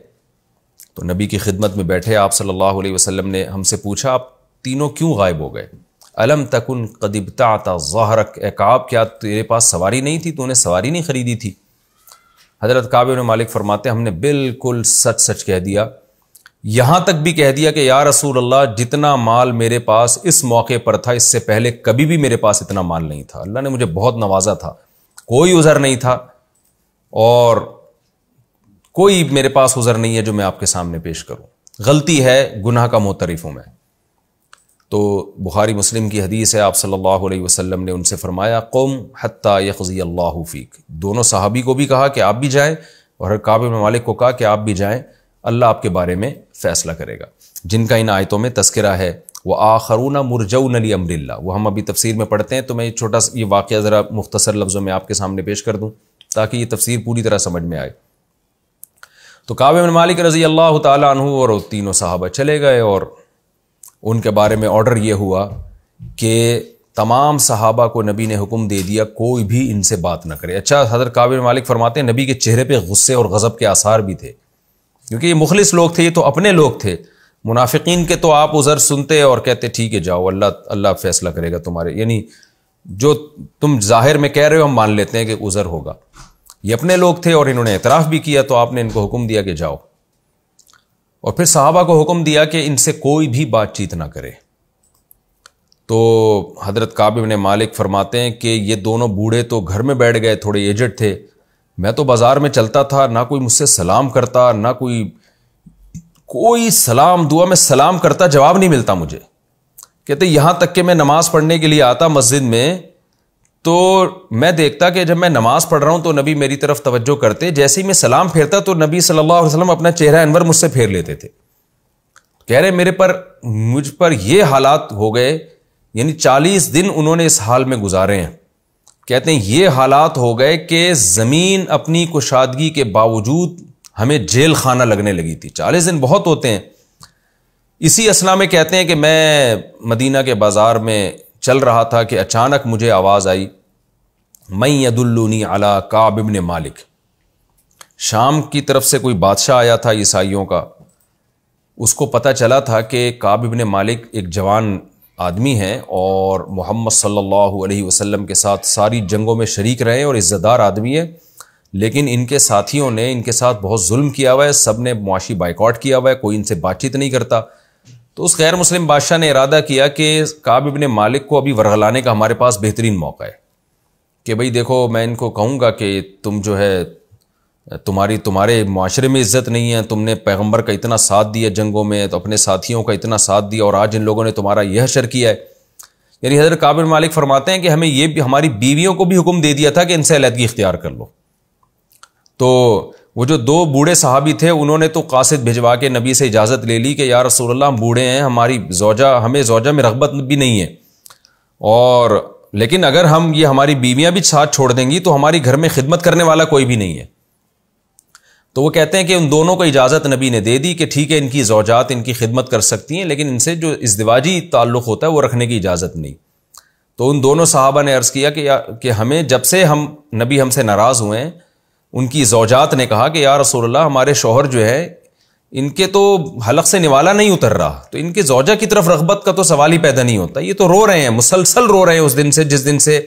تو نبی کی خدمت میں بیٹھے. آپ صلی اللہ علیہ وسلم نے ہم سے پوچھا آپ تینوں کیوں غائب ہو گئے؟ الم تکن قد ابتعت ظہرک, اے کعب کیا تیرے پاس سواری نہیں تھی, تو نے سواری نہیں خریدی تھی؟ حضرت کعب بن مالک فرماتے ہیں ہم نے بالکل سچ سچ کہہ دیا, یہاں تک بھی کہہ دیا کہ یا رسول اللہ جتنا مال میرے پاس اس موقع پر تھا اس سے پہلے کبھی بھی میرے پاس اتنا مال نہیں تھا. اللہ نے مجھے بہت نوازا تھا, کوئی عذر نہیں تھا اور کوئی میرے پاس عذر نہیں ہے جو میں آپ کے سامنے پیش کروں. غلطی ہے, گناہ کا معترف ہوں میں. تو بخاری مسلم کی حدیث ہے, آپ صلی اللہ علیہ وسلم نے ان سے فرمایا قم حتی یقضی اللہ فیک. دونوں صحابی کو بھی کہا کہ آپ بھی جائیں اور کعب بن مالک کو کہا کہ آپ بھی جائیں, اللہ آپ کے بارے میں فیصلہ کرے گا, جن کا ان آیتوں میں تذکرہ ہے. وآخرون مرجون لامر اللہ, وہ ہم ابھی تفسیر میں پڑھتے ہیں. تو میں چھوٹا سا یہ واقعہ ذرا مختصر لفظوں میں آپ کے سامنے پیش کر دوں تاکہ یہ تفسیر پوری طرح سمجھ میں آئے. تو کعب بن مالک رضی اللہ تعالیٰ عنہ اور تینوں صحابہ چلے گئے اور ان کے بارے میں آرڈر یہ ہوا کہ تمام صحابہ کو نبی نے حکم دے دیا کوئی بھی ان سے بات نہ کرے. اچھا حضرت کعب بن مالک فرماتے ہیں نبی کے چہرے پہ غصے اور غضب کے آثار بھی تھے, کیونکہ یہ مخلص لوگ تھے, یہ تو اپنے لوگ تھے. منافقین کے تو آپ عذر سنتے اور کہتے ٹھیک ہے جاؤ اللہ فیصلہ کرے گا تمہارے, یعنی جو تم ظاہر میں کہہ رہے ہو ہم مان لیتے ہیں کہ عذر ہوگا. یہ اپنے لوگ تھے اور انہوں نے اعتراف بھی کیا, تو آپ نے ان کو حکم دیا کہ جاؤ, اور پھر صحابہ کو حکم دیا کہ ان سے کوئی بھی بات چیت نہ کرے. تو حضرت کعب بن مالک فرماتے ہیں کہ یہ دونوں بوڑھے تو گھر میں بیٹھ گئے, تھوڑے ایجڈ تھے, میں تو بازار میں چلتا تھا, نہ کوئی مجھ سے سلام کرتا, نہ کوئی سلام دعا میں سلام کرتا جواب نہیں ملتا مجھے. کہتے یہاں تک کہ میں نماز پڑھنے کے لیے آتا مسجد میں, تو میں دیکھتا کہ جب میں نماز پڑھ رہا ہوں تو نبی میری طرف توجہ کرتے, جیسے ہی میں سلام پھیرتا تو نبی صلی اللہ علیہ وسلم اپنا چہرہ انور مجھ سے پھیر لیتے تھے. کہہ رہے مجھ پر یہ حالات ہو گئے, یعنی 40 دن انہوں نے اس حال میں گزارے ہیں. کہتے ہیں یہ حالات ہو گئے کہ زمین اپنی کشادگی کے باوجود ہمیں جیل خانہ لگنے لگی تھی. 40 دن بہت ہوتے ہیں. اسی اثنا میں کہتے ہیں کہ میں مدینہ کے بازار میں چل رہا تھا کہ اچانک مجھے آواز آئی, من یدلنی علی کعب بن مالک. شام کی طرف سے کوئی بادشاہ آیا تھا عیسائیوں کا, اس کو پتہ چلا تھا کہ کعب بن مالک ایک جوان آدمی ہیں اور محمد صلی اللہ علیہ وسلم کے ساتھ ساری جنگوں میں شریک رہے اور عزت دار آدمی ہے, لیکن ان کے ساتھیوں نے ان کے ساتھ بہت ظلم کیا ہوا ہے, سب نے معاشی بائیکاٹ کیا ہوا ہے, کوئی ان سے بات چیت نہیں کرتا. تو اس غیر مسلم بادشاہ نے ارادہ کیا کہ کعب بن مالک کو ابھی ورغلانے کا ہمارے پاس بہترین موقع ہے کہ بھئی دیکھو میں ان کو کہوں گا کہ تم جو ہے تمہارے معاشرے میں عزت نہیں ہے, تم نے پیغمبر کا اتنا ساتھ دیا جنگوں میں, تو اپنے ساتھیوں کا اتنا ساتھ دیا, اور آج ان لوگوں نے تمہارا یہ حشر کیا ہے. یعنی حضرت کعب بن مالک فرماتے ہیں کہ ہمیں یہ بھی ہماری بیویوں کو بھی حکم دے دیا تھا کہ ان سے علیحدگی اختیار کر لو. تو وہ جو 2 بوڑھے صحابی تھے انہوں نے تو قاصد بھجوا کے نبی سے اجازت لے لی کہ یا رسول اللہ ہم بوڑھے ہیں, ہمیں زوجہ میں رغبت بھی نہیں ہے, اور لیکن اگر ہم یہ ہماری بیویاں بھی ساتھ چھوڑ دیں گی تو ہماری گھر میں خدمت کرنے والا کوئی بھی نہیں ہے. تو وہ کہتے ہیں کہ ان دونوں کو اجازت نبی نے دے دی کہ ٹھیک ہے ان کی زوجات ان کی خدمت کر سکتی ہیں, لیکن ان سے جو ازدواجی تعلق ہوتا ہے وہ رکھنے کی اجازت نہیں. تو ان دونوں صحابہ نے عرض کیا کہ ہمیں جب سے نبی ہم سے ناراض ہوئے ہیں, ان کی زوجات نے کہا کہ یا رسول اللہ ہمارے شوہر جو ہے ان کے تو حلق سے نوالا نہیں اتر رہا, تو ان کے زوجہ کی طرف رغبت کا تو سوال ہی پیدا نہیں ہوتا, یہ تو رو رہے ہیں, مسلسل رو رہے ہیں اس دن سے جس دن سے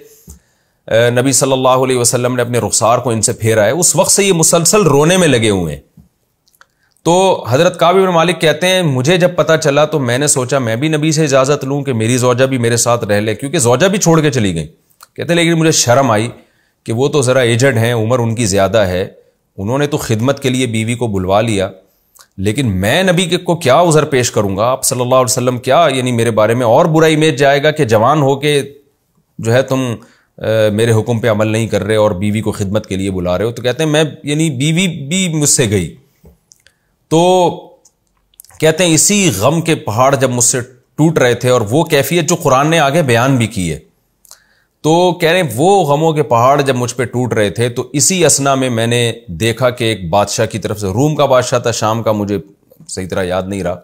نبی صلی اللہ علیہ وسلم نے اپنے رخسار کو ان سے پھیرا ہے, اس وقت سے یہ مسلسل رونے میں لگے ہوئے ہیں. تو حضرت کعب بن مالک کہتے ہیں مجھے جب پتہ چلا تو میں نے سوچا میں بھی نبی سے اجازت لوں کہ میری زوجہ بھی میرے ساتھ رہ لے, کیونکہ زوجہ بھی چھوڑ کے چلی گئی. کہتے ہیں لیکن مجھے شرم آئی کہ وہ تو ذرا ایجڈ ہیں, عمر ان کی زیادہ ہے, انہوں نے تو خدمت کے لیے بیوی کو بلوا لیا, لیکن میں نبی کو کیا عذر پیش کروں گا, آپ صلی اللہ علیہ وسلم کیا یعنی میرے بارے میں اور برا امیج جائے گا کہ جوان ہو کے جو ہے تم میرے حکم پہ عمل نہیں کر رہے اور بیوی کو خدمت کے لیے بلا رہے ہو. تو کہتے ہیں میں یعنی بیوی بھی مجھ سے گئی. تو کہتے ہیں اسی غم کے پہاڑ جب مجھ سے ٹوٹ رہے تھے, اور وہ کیفیت جو قرآن نے آگے بیان بھی کی ہے, تو کہہ رہے ہیں وہ غموں کے پہاڑ جب مجھ پہ ٹوٹ رہے تھے تو اسی اثنا میں نے دیکھا کہ ایک بادشاہ کی طرف سے, روم کا بادشاہ تھا, شام کا مجھے صحیح طرح یاد نہیں رہا,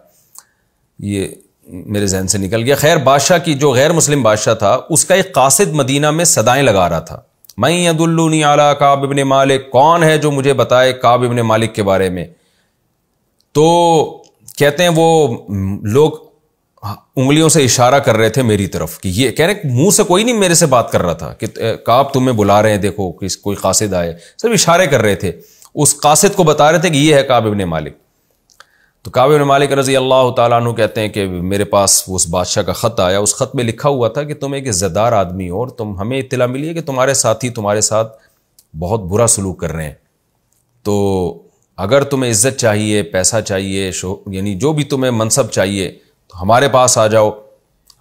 یہ میرے ذہن سے نکل گیا. خیر بادشاہ کی جو غیر مسلم بادشاہ تھا اس کا ایک قاصد مدینہ میں صدائیں لگا رہا تھا, من یدلنی علی کعب بن مالک, کون ہے جو مجھے بتائے کعب بن مالک کے بارے میں. تو کہتے ہیں وہ لوگ انگلیوں سے اشارہ کر رہے تھے میری طرف کہ یہ کہہ رہے منہ سے کوئی نہیں میرے سے بات کر رہا تھا کہ کعب تمہیں بلا رہے ہیں, دیکھو کوئی قاصد آئے, صرف اشارے کر رہے تھے, اس قاصد کو بتا رہے تھے کہ یہ ہے کعب بن مالک. تو کعب بن مالک رضی اللہ تعالیٰ عنہ کہتے ہیں کہ میرے پاس اس بادشاہ کا خط آیا, اس خط میں لکھا ہوا تھا کہ تم ایک عزت دار آدمی ہو اور ہمیں اطلاع ملی ہے کہ تمہارے ساتھی تمہارے ساتھ بہت برا سلوک کر رہے ہیں, تو اگر تمہیں عزت چاہیے, پیسہ چاہیے, یعنی جو بھی تمہیں منصب چاہیے تو ہمارے پاس آ جاؤ,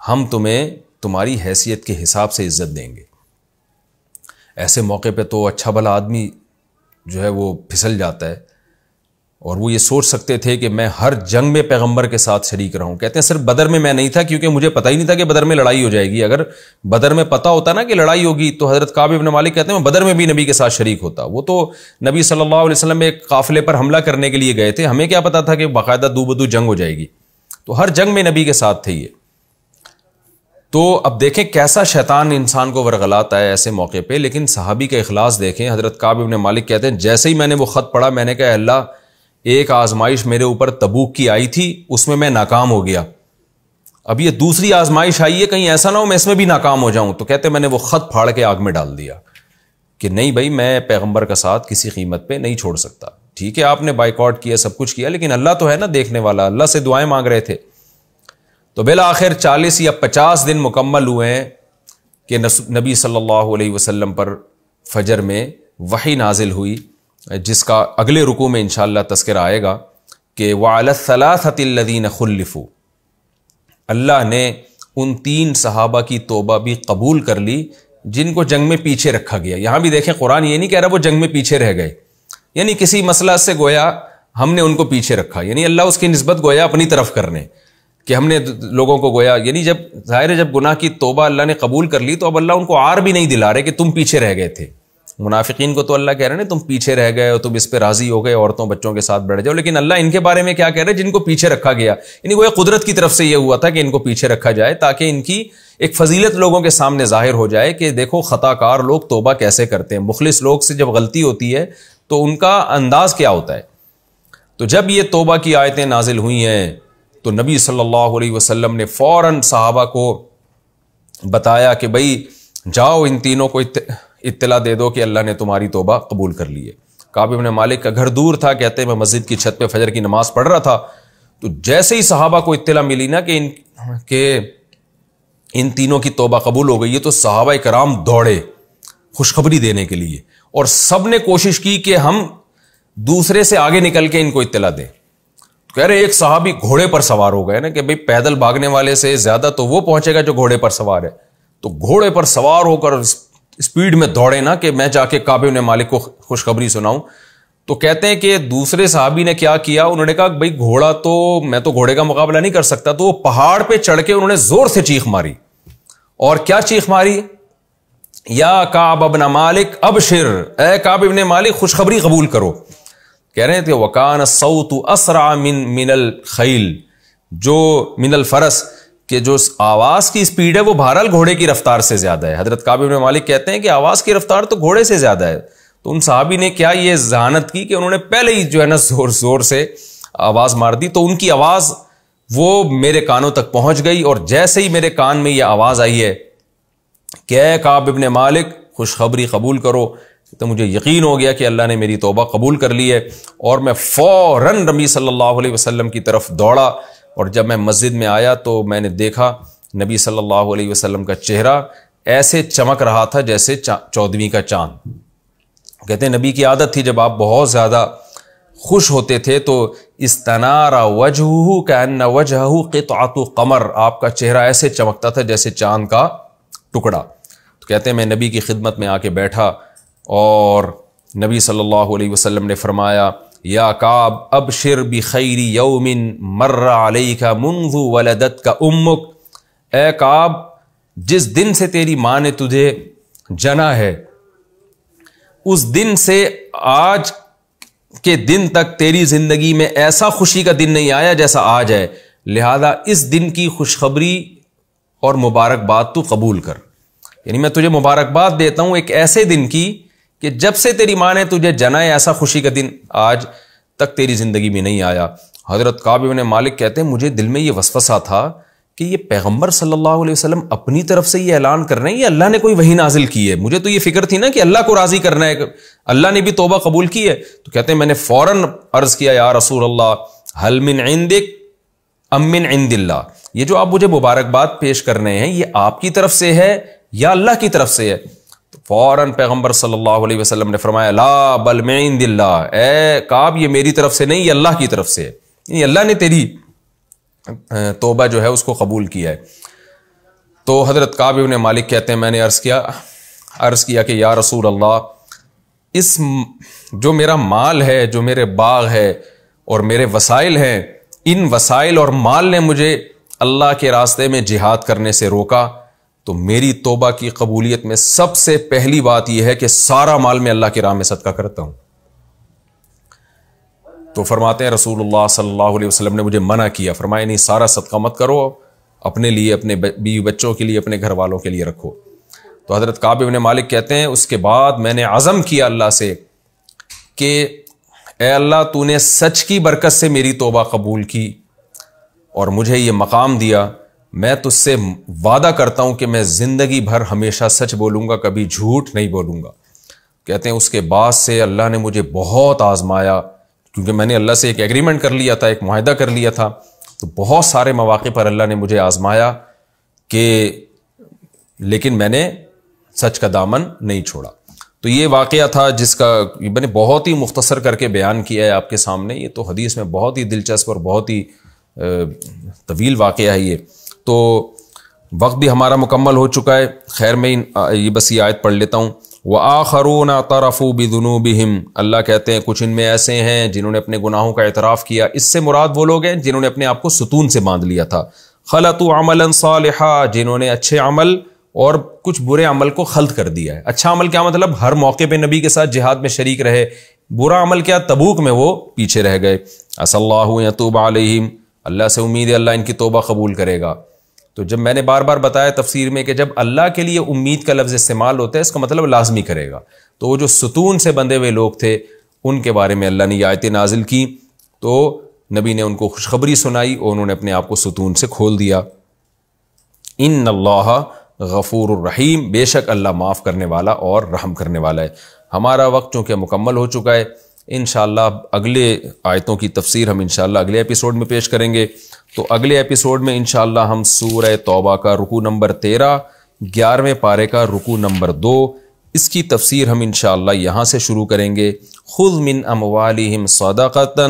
ہم تمہیں تمہاری حیثیت کے حساب سے عزت دیں گے. ایسے موقع پہ تو اچھا بھلا آدمی جو ہے وہ پھسل جاتا ہے, اور وہ یہ سوچ سکتے تھے کہ میں ہر جنگ میں پیغمبر کے ساتھ شریک رہوں. کہتے ہیں صرف بدر میں نہیں تھا, کیونکہ مجھے پتہ ہی نہیں تھا کہ بدر میں لڑائی ہو جائے گی. اگر بدر میں پتہ ہوتا نا کہ لڑائی ہوگی تو حضرت کعب بن مالک کہتے ہیں میں بدر میں بھی نبی کے ساتھ شریک ہوتا. وہ تو نبی صلی اللہ علیہ وسلم ایک قافلے پر حملہ کرنے کے لیے گئے تھے, ہمیں کیا پتا تھا کہ باقاعدہ دو بدو جنگ ہو جائے گی, تو ہر جنگ میں نبی کے ساتھ تھے یہ. تو اب دیکھیں کیسا شیطان انسان کو ورغلاتا ہے ایسے موقع پہ. لیکن صحابی کا اخلاص دیکھیں. حضرت کعب بن مالک کہتے ہیں جیسے ہی میں نے وہ خط پڑھا میں نے کہا اللہ ایک آزمائش میرے اوپر تبوک کی آئی تھی, اس میں ناکام ہو گیا, اب یہ دوسری آزمائش آئی ہے, کہیں ایسا نہ ہو میں اس میں بھی ناکام ہو جاؤں. تو کہتے میں نے وہ خط پھاڑ کے آگ میں ڈال دیا کہ نہیں بھائی میں پیغمبر کا ساتھ کسی قیمت پہ نہیں چھوڑ سکتا. ٹھیک ہے آپ نے بائیکاٹ کیا, سب کچھ کیا, لیکن اللہ تو ہے نا دیکھنے والا, اللہ سے دعائیں مانگ رہے تھے. تو بالآخر 40 یا 50 دن مکمل ہوئے ہیں کہ نبی صلی اللہ علیہ وسلم پر فجر میں وحی نازل ہوئی, جس کا اگلے رکوع میں انشاءاللہ تذکرہ آئے گا کہ وَعَلَى الثَّلَاثَةِ الَّذِينَ خُلِّفُوا, اللہ نے ان 3 صحابہ کی توبہ بھی قبول کر لی جن کو جنگ میں پیچھے رکھا گیا. یہاں بھی دیکھیں قرآن یہ نہیں کہہ رہا وہ جنگ میں پیچھے رہ گئے, یعنی کسی مسئلہ سے گویا ہم نے ان کو پیچھے رکھا, یعنی اللہ اس کی نسبت گویا اپنی طرف کرنے کہ ہم نے لوگوں کو گویا, یعنی جب ظاہر ہے جب گناہ کی توبہ اللہ نے قبول کر لی تو اب اللہ ان کو عار بھی نہیں دلا رہے کہ تم پیچھے رہ گئے تھے. منافقین کو تو اللہ کہہ رہے ہیں تم پیچھے رہ گئے ہو, تم اس پہ راضی ہو گئے, عورتوں بچوں کے ساتھ بیٹھ جاؤ, لیکن اللہ ان کے بارے میں کیا کہہ رہے ہیں, جن کو پیچھے رکھا گیا, یعنی وہ قدرت کی طرف سے یہ ہوا تھا کہ ان کو پیچھے رکھا جائے تاکہ ان کی ایک فضیلت لوگوں کے سامنے ظاہر ہو جائے کہ دیکھو خطا کار لوگ توبہ کیسے کرتے ہیں, مخلص لوگ سے جب غلطی ہوتی ہے تو ان کا انداز کیا ہوتا ہے. تو جب یہ توبہ کی آیتیں نازل ہوئی ہیں تو نبی صلی اللہ علیہ وسلم نے فوراً صحابہ کو بتایا کہ بھائی جاؤ ان تینوں کو اطلاع دے دو کہ اللہ نے تمہاری توبہ قبول کر لی ہے. کعب بن مالک کا گھر دور تھا, کہتے ہیں میں مسجد کی چھت پہ فجر کی نماز پڑھ رہا تھا, تو جیسے ہی صحابہ کو اطلاع ملی نا کہ ان تینوں کی توبہ قبول ہو گئی ہے, تو صحابہ کرام دوڑے خوشخبری دینے کے لیے, اور سب نے کوشش کی کہ ہم دوسرے سے آگے نکل کے ان کو اطلاع دیں. کہہ رہے ایک صحابی گھوڑے پر سوار ہو گئے نا کہ بھئی پیدل بھاگنے والے سے زیادہ تو وہ پہنچے گا جو گھوڑے پر سوار ہے, تو گھوڑے پر سوار ہو کر اسپیڈ میں دوڑے نا کہ میں جا کے کعب بن مالک کو خوشخبری سناؤں. تو کہتے ہیں کہ دوسرے صحابی نے کیا کیا, انہوں نے کہا بھئی گھوڑا تو میں تو گھوڑے کا مقابلہ نہیں کر سکتا, تو وہ پہاڑ پہ چڑھ کے انہوں نے زور سے چیخ ماری. اور کیا چیخ ماری, یا کعب بن مالک ابشر, اے کعب بن مالک خوشخبری قبول کرو. کہہ رہے تھے وکان الصوت اسرع من الخیل, جو من الفرس, کہ جو آواز کی سپیڈ ہے وہ بہرحال گھوڑے کی رفتار سے زیادہ ہے. حضرت کعب بن مالک کہتے ہیں کہ آواز کی رفتار تو گھوڑے سے زیادہ ہے. تو ان صحابی نے کیا یہ ذہانت کی کہ انہوں نے پہلے ہی جو ہے نا زور زور سے آواز مار دی, تو ان کی آواز وہ میرے کانوں تک پہنچ گئی, اور جیسے ہی میرے کان میں یہ آواز آئی ہے کہ اے کعب بن مالک خوشخبری قبول کرو, تو مجھے یقین ہو گیا کہ اللہ نے میری توبہ قبول کر لی ہے. اور میں فوراً نبی صلی اللہ علیہ وسلم کی طرف دوڑا, اور جب میں مسجد میں آیا تو میں نے دیکھا نبی صلی اللہ علیہ وسلم کا چہرہ ایسے چمک رہا تھا جیسے 14ویں کا چاند. کہتے ہیں نبی کی عادت تھی جب آپ بہت زیادہ خوش ہوتے تھے تو استنار وجہہ کأن وجہہ قطعۃ قمر, آپ کا چہرہ ایسے چمکتا تھا جیسے چاند کا ٹکڑا. تو کہتے ہیں میں نبی کی خدمت میں آ کے بیٹھا, اور نبی صلی اللہ علیہ وسلم نے فرمایا یا کعب ابشر بخیر یوم مر علیک منذ ولدتک امک, اے کعب جس دن سے تیری ماں نے تجھے جنا ہے اس دن سے آج کے دن تک تیری زندگی میں ایسا خوشی کا دن نہیں آیا جیسا آج ہے, لہذا اس دن کی خوشخبری اور مبارکباد تو قبول کر. یعنی میں تجھے مبارکباد دیتا ہوں ایک ایسے دن کی کہ جب سے تیری ماں نے تجھے جنا ہے ایسا خوشی کا دن آج تک تیری زندگی میں نہیں آیا. حضرت کعب بن مالک کہتے ہیں مجھے دل میں یہ وسوسہ تھا کہ یہ پیغمبر صلی اللہ علیہ وسلم اپنی طرف سے یہ اعلان کر رہے ہیں, یہ اللہ نے کوئی وحی نازل کی ہے. مجھے تو یہ فکر تھی نا کہ اللہ کو راضی کرنا ہے, اللہ نے بھی توبہ قبول کی ہے. تو کہتے ہیں میں نے فوراً عرض کیا یا رسول اللہ حل من عندک ام من عند اللہ, یہ جو آپ مجھے مبارکباد پیش کر رہے ہیں یہ آپ کی طرف سے ہے یا اللہ کی طرف سے ہے. تو فوراً پیغمبر صلی اللہ علیہ وسلم نے فرمایا لا بل من عند اللہ, اے کعب یہ میری طرف سے نہیں یہ اللہ کی طرف سے ہے, یہ اللہ نے تیری توبہ جو ہے اس کو قبول کیا ہے. تو حضرت کعب بن مالک کہتے ہیں میں نے عرض کیا کہ یا رسول اللہ اس جو میرا مال ہے, جو میرے باغ ہے اور میرے وسائل ہیں, ان وسائل اور مال نے مجھے اللہ کے راستے میں جہاد کرنے سے روکا, تو میری توبہ کی قبولیت میں سب سے پہلی بات یہ ہے کہ سارا مال میں اللہ کی راہ میں صدقہ کرتا ہوں. تو فرماتے ہیں رسول اللہ صلی اللہ علیہ وسلم نے مجھے منع کیا, فرمایا نہیں سارا صدقہ مت کرو, اپنے لیے, اپنے بیوی بچوں کے لیے, اپنے گھر والوں کے لیے رکھو. تو حضرت کعب بن مالک کہتے ہیں اس کے بعد میں نے عزم کیا اللہ سے کہ اے اللہ تو نے سچ کی برکت سے میری توبہ قبول کی اور مجھے یہ مقام دیا, میں تجھ سے وعدہ کرتا ہوں کہ میں زندگی بھر ہمیشہ سچ بولوں گا، کبھی جھوٹ نہیں بولوں گا۔ کہتے ہیں اس کے بعد سے اللہ نے مجھے بہت آزمایا، کیونکہ میں نے اللہ سے ایک ایگریمنٹ کر لیا تھا، ایک معاہدہ کر لیا تھا، تو بہت سارے مواقع پر اللہ نے مجھے آزمایا لیکن میں نے سچ کا دامن نہیں چھوڑا۔ تو یہ واقعہ تھا جس کا میں نے بہت ہی مختصر کر کے بیان کیا ہے آپ کے سامنے۔ یہ تو حدیث میں بہت ہی دلچسپ اور بہت ہی طویل واقعہ ہے یہ۔ تو وقت بھی ہمارا مکمل ہو چکا ہے، خیر میں یہ بس یہ آیت پڑھ لیتا ہوں۔ وَآخَرُونَ اعْتَرَفُوا بِذُنُوبِهِمْ، اللہ کہتے ہیں کچھ ان میں ایسے ہیں جنہوں نے اپنے گناہوں کا اعتراف کیا۔ اس سے مراد وہ لوگ ہیں جنہوں نے اپنے آپ کو ستون سے باندھ لیا تھا۔ خَلَطُوا عَمَلًا صَالِحًا، جنہوں نے اچھے عمل اور کچھ برے عمل کو خلط کر دیا ہے۔ اچھا عمل کیا مطلب؟ ہر موقع پہ نبی کے ساتھ جہاد میں شریک رہے۔ برا عمل کیا؟ تبوک میں وہ پیچھے رہ گئے۔ عَسَى اللَّهُ يَتُوبَ عَلَيْهِمْ، اللہ سے امید ہے اللہ ان کی توبہ قبول کرے گا۔ تو جب میں نے بار بار بتایا تفسیر میں کہ جب اللہ کے لیے امید کا لفظ استعمال ہوتا ہے اس کا مطلب لازمی کرے گا۔ تو وہ جو ستون سے بندھے ہوئے لوگ تھے ان کے بارے میں اللہ نے یہ آیتیں نازل کی، تو نبی نے ان کو خوشخبری سنائی اور انہوں نے اپنے آپ کو ستون سے کھول دیا۔ ان اللہ غفور الرحیم، بے شک اللہ معاف کرنے والا اور رحم کرنے والا ہے۔ ہمارا وقت چونکہ مکمل ہو چکا ہے، انشاءاللہ اگلے آیتوں کی تفسیر ہم انشاءاللہ اگلے ایپیسوڈ میں پیش کریں گے۔ تو اگلے ایپیسوڈ میں انشاءاللہ ہم سورہ توبہ کا رکوع نمبر 13، 11ویں پارے کا رکوع نمبر 2، اس کی تفسیر ہم انشاءاللہ یہاں سے شروع کریں گے۔ خذ من اموالہم صدقۃ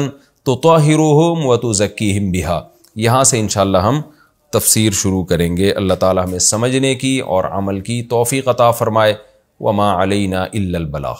تطہرھم وتزکیہم بہا، یہاں سے انشاءاللہ ہم تفسیر شروع کریں گے۔ اللہ تعالی ہمیں سمجھنے کی اور عمل کی توفیق عطا فرمائے۔ وما علینا الا البلاغ۔